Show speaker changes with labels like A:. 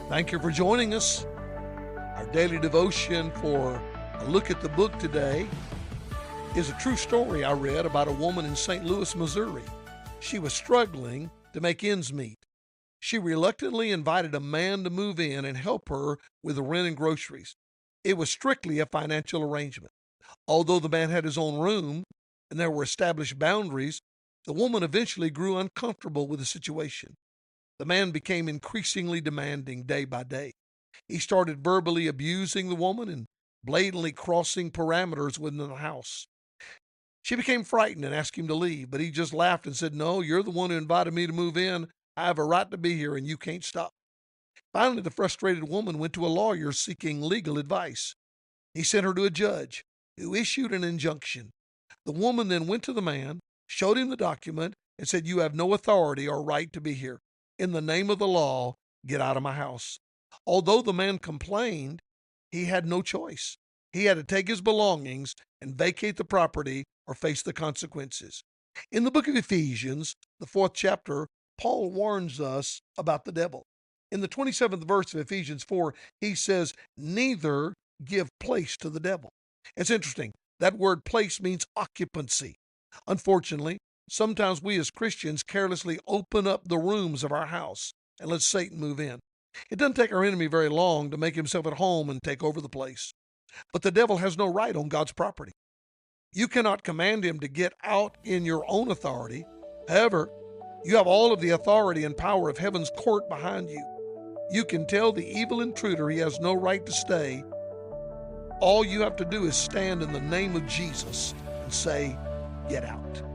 A: Thank you for joining us. Our daily devotion for a look at the book today is a true story I read about a woman in St. Louis, Missouri. She was struggling to make ends meet. She reluctantly invited a man to move in and help her with the rent and groceries. It was strictly a financial arrangement. Although the man had his own room and there were established boundaries, the woman eventually grew uncomfortable with the situation. The man became increasingly demanding day by day. He started verbally abusing the woman and blatantly crossing parameters within the house. She became frightened and asked him to leave, but he just laughed and said, "No, you're the one who invited me to move in. I have a right to be here and you can't stop." Finally, the frustrated woman went to a lawyer seeking legal advice. He sent her to a judge who issued an injunction. The woman then went to the man, showed him the document, and said, "You have no authority or right to be here. In the name of the law, get out of my house." Although the man complained, he had no choice. He had to take his belongings and vacate the property or face the consequences. In the book of Ephesians, the fourth chapter, Paul warns us about the devil. In the 27th verse of Ephesians 4, he says, "Neither give place to the devil." It's interesting. That word place means occupancy. Unfortunately, sometimes we as Christians carelessly open up the rooms of our house and let Satan move in. It doesn't take our enemy very long to make himself at home and take over the place. But the devil has no right on God's property. You cannot command him to get out in your own authority. However, you have all of the authority and power of heaven's court behind you. You can tell the evil intruder he has no right to stay. All you have to do is stand in the name of Jesus and say, "Get out."